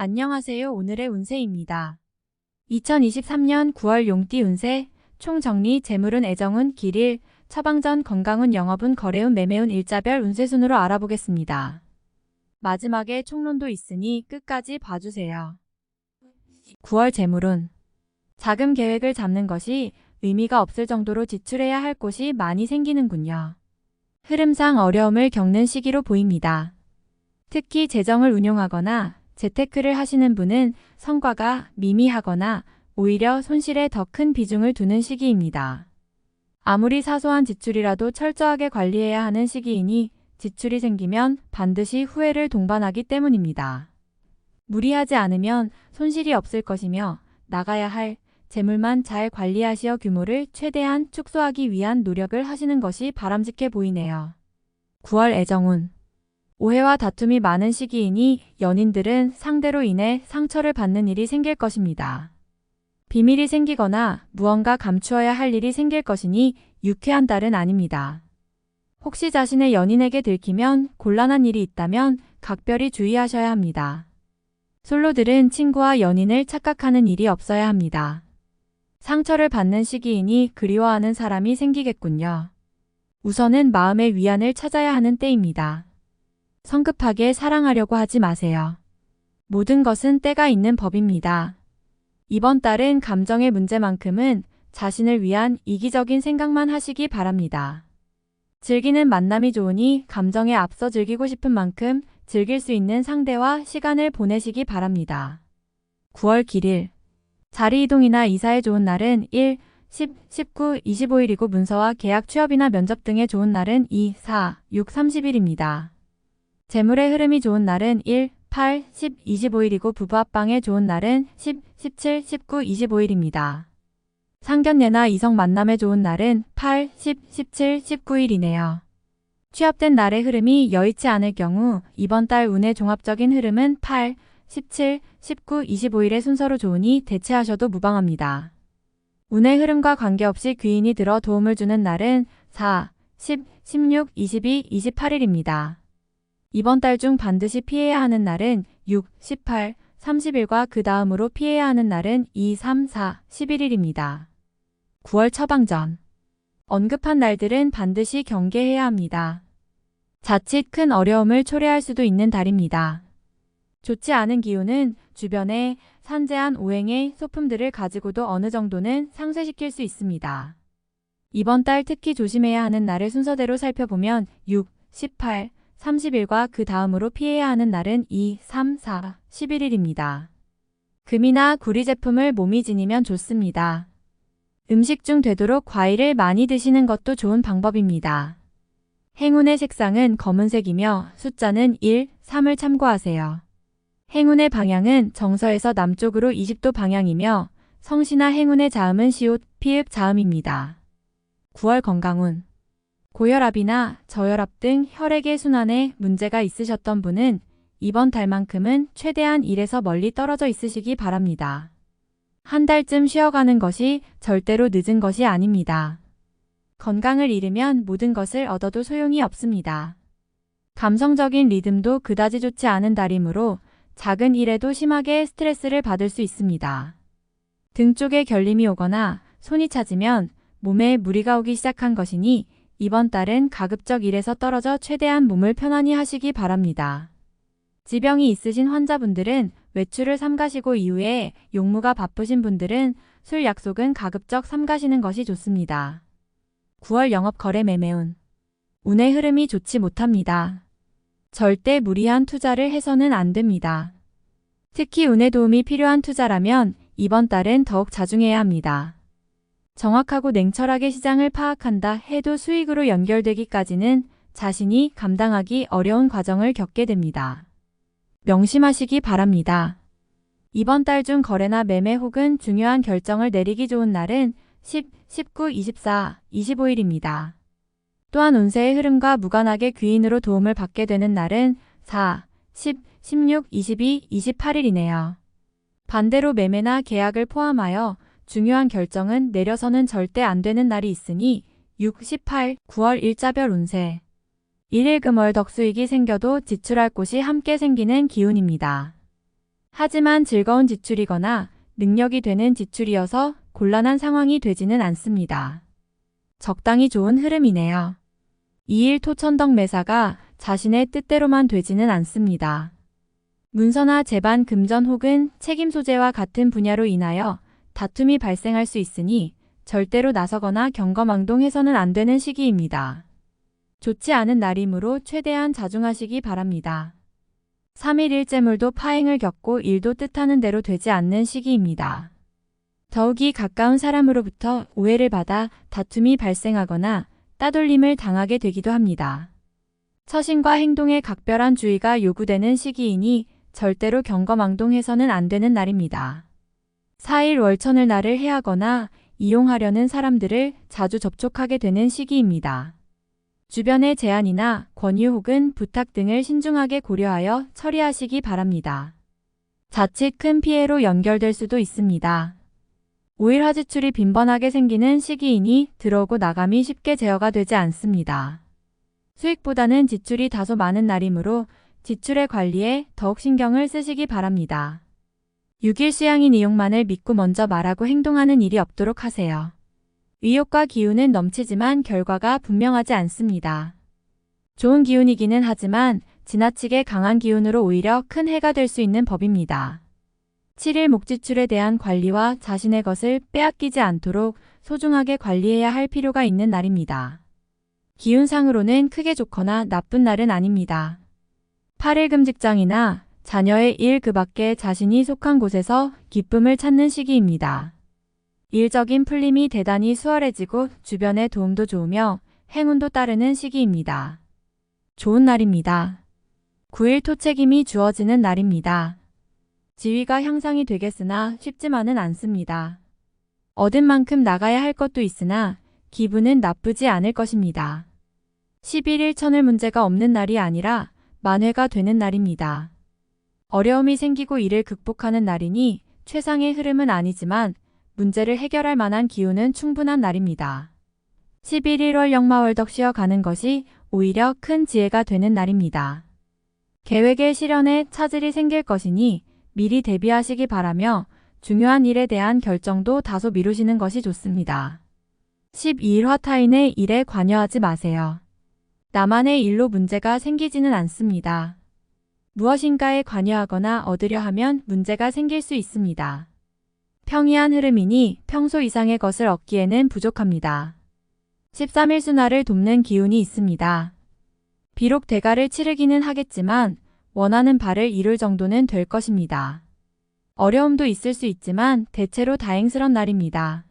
안녕하세요. 오늘의 운세입니다. 2023년 9월 용띠 운세, 총정리, 재물운, 애정운, 길일, 처방전, 건강운, 영업운, 거래운, 매매운, 일자별 운세 순으로 알아보겠습니다. 마지막에 총론도 있으니 끝까지 봐주세요. 9월 재물운. 자금 계획을 잡는 것이 의미가 없을 정도로 지출해야 할 곳이 많이 생기는군요. 흐름상 어려움을 겪는 시기로 보입니다. 특히 재정을 운용하거나 재테크를 하시는 분은 성과가 미미하거나 오히려 손실에 더 큰 비중을 두는 시기입니다. 아무리 사소한 지출이라도 철저하게 관리해야 하는 시기이니 지출이 생기면 반드시 후회를 동반하기 때문입니다. 무리하지 않으면 손실이 없을 것이며 나가야 할 재물만 잘 관리하시어 규모를 최대한 축소하기 위한 노력을 하시는 것이 바람직해 보이네요. 9월 애정운. 오해와 다툼이 많은 시기이니 연인들은 상대로 인해 상처를 받는 일이 생길 것입니다. 비밀이 생기거나 무언가 감추어야 할 일이 생길 것이니 유쾌한 달은 아닙니다. 혹시 자신의 연인에게 들키면 곤란한 일이 있다면 각별히 주의하셔야 합니다. 솔로들은 친구와 연인을 착각하는 일이 없어야 합니다. 상처를 받는 시기이니 그리워하는 사람이 생기겠군요. 우선은 마음의 위안을 찾아야 하는 때입니다. 성급하게 사랑하려고 하지 마세요. 모든 것은 때가 있는 법입니다. 이번 달은 감정의 문제만큼은 자신을 위한 이기적인 생각만 하시기 바랍니다. 즐기는 만남이 좋으니 감정에 앞서 즐기고 싶은 만큼 즐길 수 있는 상대와 시간을 보내시기 바랍니다. 9월 길일. 자리 이동이나 이사에 좋은 날은 1, 10, 19, 25일이고 문서와 계약 취업이나 면접 등에 좋은 날은 2, 4, 6, 30일입니다. 재물의 흐름이 좋은 날은 1, 8, 10, 25일이고 부부 합방에 좋은 날은 10, 17, 19, 25일입니다. 상견례나 이성 만남에 좋은 날은 8, 10, 17, 19일이네요. 취업된 날의 흐름이 여의치 않을 경우 이번 달 운의 종합적인 흐름은 8, 17, 19, 25일의 순서로 좋으니 대체하셔도 무방합니다. 운의 흐름과 관계없이 귀인이 들어 도움을 주는 날은 4, 10, 16, 22, 28일입니다. 이번 달 중 반드시 피해야 하는 날은 6, 18, 30일과 그 다음으로 피해야 하는 날은 2, 3, 4, 11일입니다. 9월 처방전. 언급한 날들은 반드시 경계해야 합니다. 자칫 큰 어려움을 초래할 수도 있는 달입니다. 좋지 않은 기운은 주변에 산재한 오행의 소품들을 가지고도 어느 정도는 상쇄시킬 수 있습니다. 이번 달 특히 조심해야 하는 날을 순서대로 살펴보면 6, 18, 30일과 그 다음으로 피해야 하는 날은 2, 3, 4, 11일입니다. 금이나 구리 제품을 몸이 지니면 좋습니다. 음식 중 되도록 과일을 많이 드시는 것도 좋은 방법입니다. 행운의 색상은 검은색이며 숫자는 1, 3을 참고하세요. 행운의 방향은 정서에서 남쪽으로 20도 방향이며 성씨나 행운의 자음은 시옷, 피읍, 자음입니다. 9월 건강운. 고혈압이나 저혈압 등 혈액의 순환에 문제가 있으셨던 분은 이번 달만큼은 최대한 일에서 멀리 떨어져 있으시기 바랍니다. 한 달쯤 쉬어가는 것이 절대로 늦은 것이 아닙니다. 건강을 잃으면 모든 것을 얻어도 소용이 없습니다. 감성적인 리듬도 그다지 좋지 않은 달이므로 작은 일에도 심하게 스트레스를 받을 수 있습니다. 등 쪽에 결림이 오거나 손이 차지면 몸에 무리가 오기 시작한 것이니 이번 달은 가급적 일에서 떨어져 최대한 몸을 편안히 하시기 바랍니다. 지병이 있으신 환자분들은 외출을 삼가시고 이후에 용무가 바쁘신 분들은 술 약속은 가급적 삼가시는 것이 좋습니다. 9월 영업 거래 매매운. 운의 흐름이 좋지 못합니다. 절대 무리한 투자를 해서는 안 됩니다. 특히 운의 도움이 필요한 투자라면 이번 달은 더욱 자중해야 합니다. 정확하고 냉철하게 시장을 파악한다 해도 수익으로 연결되기까지는 자신이 감당하기 어려운 과정을 겪게 됩니다. 명심하시기 바랍니다. 이번 달 중 거래나 매매 혹은 중요한 결정을 내리기 좋은 날은 10, 19, 24, 25일입니다. 또한 운세의 흐름과 무관하게 귀인으로 도움을 받게 되는 날은 4, 10, 16, 22, 28일이네요. 반대로 매매나 계약을 포함하여 중요한 결정은 내려서는 절대 안 되는 날이 있으니 6, 18, 9월 일자별 운세. 일일금월 덕수익이 생겨도 지출할 곳이 함께 생기는 기운입니다. 하지만 즐거운 지출이거나 능력이 되는 지출이어서 곤란한 상황이 되지는 않습니다. 적당히 좋은 흐름이네요. 2일 토천덕 매사가 자신의 뜻대로만 되지는 않습니다. 문서나 재반, 금전 혹은 책임 소재와 같은 분야로 인하여 다툼이 발생할 수 있으니 절대로 나서거나 경거망동해서는 안 되는 시기입니다. 좋지 않은 날이므로 최대한 자중하시기 바랍니다. 3일 일재물도 파행을 겪고 일도 뜻하는 대로 되지 않는 시기입니다. 더욱이 가까운 사람으로부터 오해를 받아 다툼이 발생하거나 따돌림을 당하게 되기도 합니다. 처신과 행동에 각별한 주의가 요구되는 시기이니 절대로 경거망동해서는 안 되는 날입니다. 4일 월천을 날을 해하거나 이용하려는 사람들을 자주 접촉하게 되는 시기입니다. 주변의 제안이나 권유 혹은 부탁 등을 신중하게 고려하여 처리하시기 바랍니다. 자칫 큰 피해로 연결될 수도 있습니다. 5일 화지출이 빈번하게 생기는 시기이니 들어오고 나감이 쉽게 제어가 되지 않습니다. 수익보다는 지출이 다소 많은 날이므로 지출의 관리에 더욱 신경을 쓰시기 바랍니다. 6일 수양인 이용만을 믿고 먼저 말하고 행동하는 일이 없도록 하세요. 의욕과 기운은 넘치지만 결과가 분명하지 않습니다. 좋은 기운이기는 하지만 지나치게 강한 기운으로 오히려 큰 해가 될 수 있는 법입니다. 7일 목지출에 대한 관리와 자신의 것을 빼앗기지 않도록 소중하게 관리해야 할 필요가 있는 날입니다. 기운상으로는 크게 좋거나 나쁜 날은 아닙니다. 8일 금직장이나 자녀의 일 그 밖에 자신이 속한 곳에서 기쁨을 찾는 시기입니다. 일적인 풀림이 대단히 수월해지고 주변의 도움도 좋으며 행운도 따르는 시기입니다. 좋은 날입니다. 9일 토책임이 주어지는 날입니다. 지위가 향상이 되겠으나 쉽지만은 않습니다. 얻은 만큼 나가야 할 것도 있으나 기분은 나쁘지 않을 것입니다. 11일 천을 문제가 없는 날이 아니라 만회가 되는 날입니다. 어려움이 생기고 이를 극복하는 날이니 최상의 흐름은 아니지만 문제를 해결할 만한 기운은 충분한 날입니다. 11일 월 역마월덕 쉬어가는 것이 오히려 큰 지혜가 되는 날입니다. 계획의 실현에 차질이 생길 것이니 미리 대비하시기 바라며 중요한 일에 대한 결정도 다소 미루시는 것이 좋습니다. 12일 화타인의 일에 관여하지 마세요. 나만의 일로 문제가 생기지는 않습니다. 무엇인가에 관여하거나 얻으려 하면 문제가 생길 수 있습니다. 평이한 흐름이니 평소 이상의 것을 얻기에는 부족합니다. 13일 순화를 돕는 기운이 있습니다. 비록 대가를 치르기는 하겠지만 원하는 바를 이룰 정도는 될 것입니다. 어려움도 있을 수 있지만 대체로 다행스런 날입니다.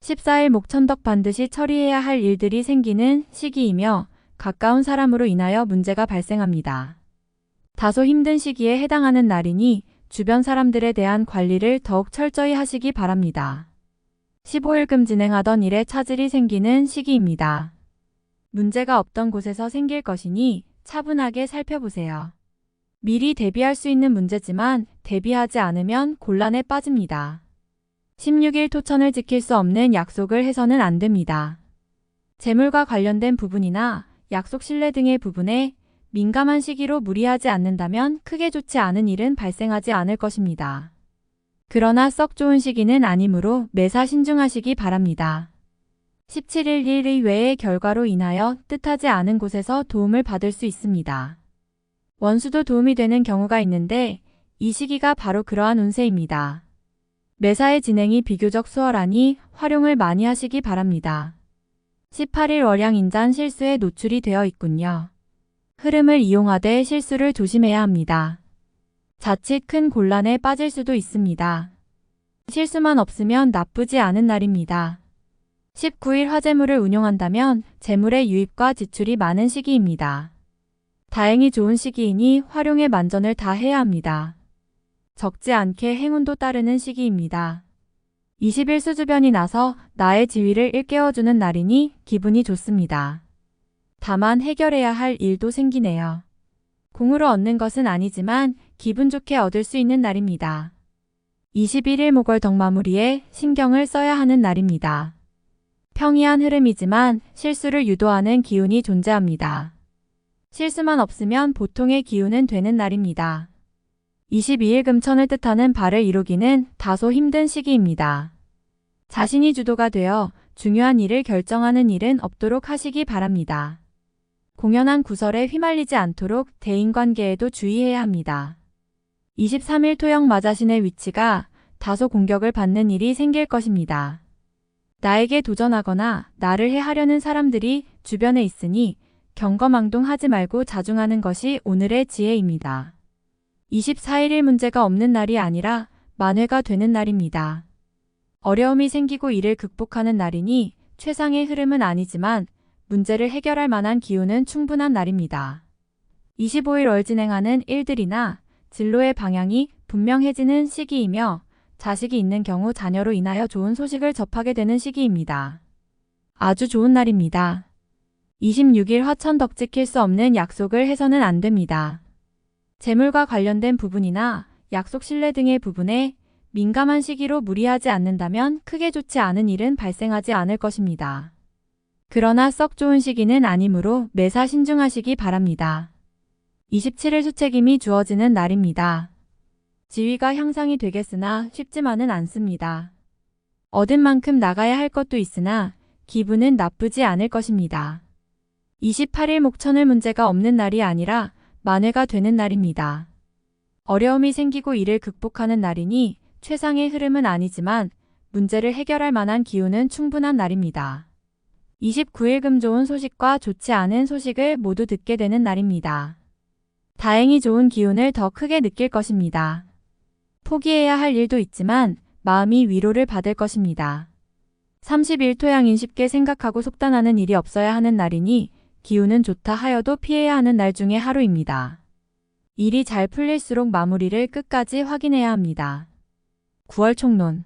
14일 목천덕 반드시 처리해야 할 일들이 생기는 시기이며 가까운 사람으로 인하여 문제가 발생합니다. 다소 힘든 시기에 해당하는 날이니 주변 사람들에 대한 관리를 더욱 철저히 하시기 바랍니다. 15일금 진행하던 일에 차질이 생기는 시기입니다. 문제가 없던 곳에서 생길 것이니 차분하게 살펴보세요. 미리 대비할 수 있는 문제지만 대비하지 않으면 곤란에 빠집니다. 16일 토천을 지킬 수 없는 약속을 해서는 안 됩니다. 재물과 관련된 부분이나 약속 신뢰 등의 부분에 민감한 시기로 무리하지 않는다면 크게 좋지 않은 일은 발생하지 않을 것입니다. 그러나 썩 좋은 시기는 아니므로 매사 신중하시기 바랍니다. 17일 일 의외의 결과로 인하여 뜻하지 않은 곳에서 도움을 받을 수 있습니다. 원수도 도움이 되는 경우가 있는데 이 시기가 바로 그러한 운세입니다. 매사의 진행이 비교적 수월하니 활용을 많이 하시기 바랍니다. 18일 월양인잔 실수에 노출이 되어 있군요. 흐름을 이용하되 실수를 조심해야 합니다. 자칫 큰 곤란에 빠질 수도 있습니다. 실수만 없으면 나쁘지 않은 날입니다. 19일 화재물을 운용한다면 재물의 유입과 지출이 많은 시기입니다. 다행히 좋은 시기이니 활용에 만전을 다해야 합니다. 적지 않게 행운도 따르는 시기입니다. 20일 수주변이 나서 나의 지위를 일깨워주는 날이니 기분이 좋습니다. 다만 해결해야 할 일도 생기네요. 공으로 얻는 것은 아니지만 기분 좋게 얻을 수 있는 날입니다. 21일 목월덕 마무리에 신경을 써야 하는 날입니다. 평이한 흐름이지만 실수를 유도하는 기운이 존재합니다. 실수만 없으면 보통의 기운은 되는 날입니다. 22일 금천을 뜻하는 발을 이루기는 다소 힘든 시기입니다. 자신이 주도가 되어 중요한 일을 결정하는 일은 없도록 하시기 바랍니다. 공연한 구설에 휘말리지 않도록 대인관계에도 주의해야 합니다. 23일 토형 마자신의 위치가 다소 공격을 받는 일이 생길 것입니다. 나에게 도전하거나 나를 해하려는 사람들이 주변에 있으니 경거망동하지 말고 자중하는 것이 오늘의 지혜입니다. 24일일 문제가 없는 날이 아니라 만회가 되는 날입니다. 어려움이 생기고 이를 극복하는 날이니 최상의 흐름은 아니지만 문제를 해결할 만한 기운은 충분한 날입니다. 25일 월 진행하는 일들이나 진로의 방향이 분명해지는 시기이며 자식이 있는 경우 자녀로 인하여 좋은 소식을 접하게 되는 시기입니다. 아주 좋은 날입니다. 26일 화천덕 지킬 수 없는 약속을 해서는 안 됩니다. 재물과 관련된 부분이나 약속 신뢰 등의 부분에 민감한 시기로 무리하지 않는다면 크게 좋지 않은 일은 발생하지 않을 것입니다. 그러나 썩 좋은 시기는 아니므로 매사 신중하시기 바랍니다. 27일 수책임이 주어지는 날입니다. 지위가 향상이 되겠으나 쉽지만은 않습니다. 얻은 만큼 나가야 할 것도 있으나 기분은 나쁘지 않을 것입니다. 28일 목천을 문제가 없는 날이 아니라 만회가 되는 날입니다. 어려움이 생기고 이를 극복하는 날이니 최상의 흐름은 아니지만 문제를 해결할 만한 기운은 충분한 날입니다. 29일 금 좋은 소식과 좋지 않은 소식을 모두 듣게 되는 날입니다. 다행히 좋은 기운을 더 크게 느낄 것입니다. 포기해야 할 일도 있지만 마음이 위로를 받을 것입니다. 30일 토양인 쉽게 생각하고 속단하는 일이 없어야 하는 날이니 기운은 좋다 하여도 피해야 하는 날 중에 하루입니다. 일이 잘 풀릴수록 마무리를 끝까지 확인해야 합니다. 9월 총론.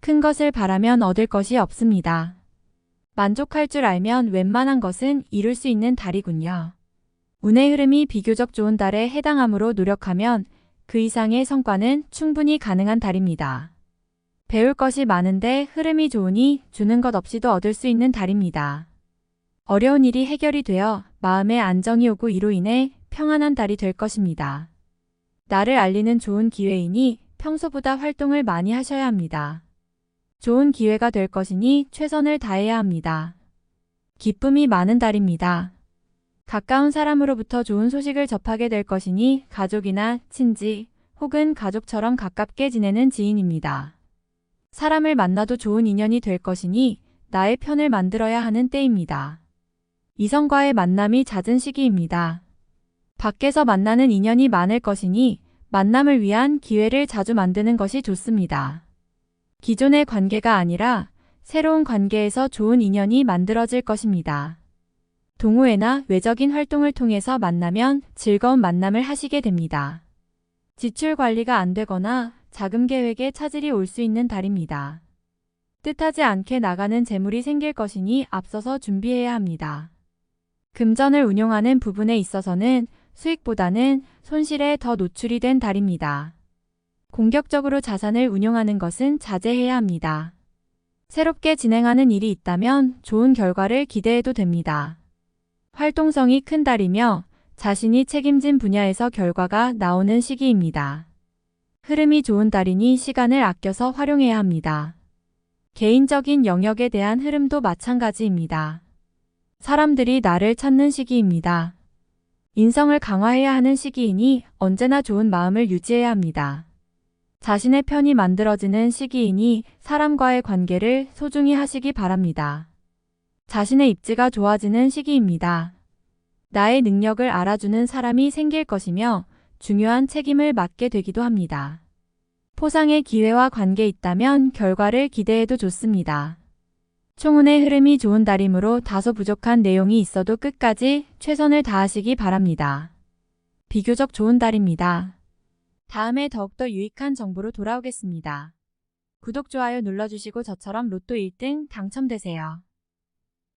큰 것을 바라면 얻을 것이 없습니다. 만족할 줄 알면 웬만한 것은 이룰 수 있는 달이군요. 운의 흐름이 비교적 좋은 달에 해당하므로 노력하면 그 이상의 성과는 충분히 가능한 달입니다. 배울 것이 많은데 흐름이 좋으니 주는 것 없이도 얻을 수 있는 달입니다. 어려운 일이 해결이 되어 마음에 안정이 오고 이로 인해 평안한 달이 될 것입니다. 나를 알리는 좋은 기회이니 평소보다 활동을 많이 하셔야 합니다. 좋은 기회가 될 것이니 최선을 다해야 합니다. 기쁨이 많은 달입니다. 가까운 사람으로부터 좋은 소식을 접하게 될 것이니 가족이나 친지 혹은 가족처럼 가깝게 지내는 지인입니다. 사람을 만나도 좋은 인연이 될 것이니 나의 편을 만들어야 하는 때입니다. 이성과의 만남이 잦은 시기입니다. 밖에서 만나는 인연이 많을 것이니 만남을 위한 기회를 자주 만드는 것이 좋습니다. 기존의 관계가 아니라 새로운 관계에서 좋은 인연이 만들어질 것입니다. 동호회나 외적인 활동을 통해서 만나면 즐거운 만남을 하시게 됩니다. 지출 관리가 안 되거나 자금 계획에 차질이 올 수 있는 달입니다. 뜻하지 않게 나가는 재물이 생길 것이니 앞서서 준비해야 합니다. 금전을 운용하는 부분에 있어서는 수익보다는 손실에 더 노출이 된 달입니다. 공격적으로 자산을 운용하는 것은 자제해야 합니다. 새롭게 진행하는 일이 있다면 좋은 결과를 기대해도 됩니다. 활동성이 큰 달이며 자신이 책임진 분야에서 결과가 나오는 시기입니다. 흐름이 좋은 달이니 시간을 아껴서 활용해야 합니다. 개인적인 영역에 대한 흐름도 마찬가지입니다. 사람들이 나를 찾는 시기입니다. 인성을 강화해야 하는 시기이니 언제나 좋은 마음을 유지해야 합니다. 자신의 편이 만들어지는 시기이니 사람과의 관계를 소중히 하시기 바랍니다. 자신의 입지가 좋아지는 시기입니다. 나의 능력을 알아주는 사람이 생길 것이며 중요한 책임을 맡게 되기도 합니다. 포상의 기회와 관계 있다면 결과를 기대해도 좋습니다. 총운의 흐름이 좋은 달이므로 다소 부족한 내용이 있어도 끝까지 최선을 다하시기 바랍니다. 비교적 좋은 달입니다. 다음에 더욱더 유익한 정보로 돌아오겠습니다. 구독, 좋아요 눌러주시고 저처럼 로또 1등 당첨되세요.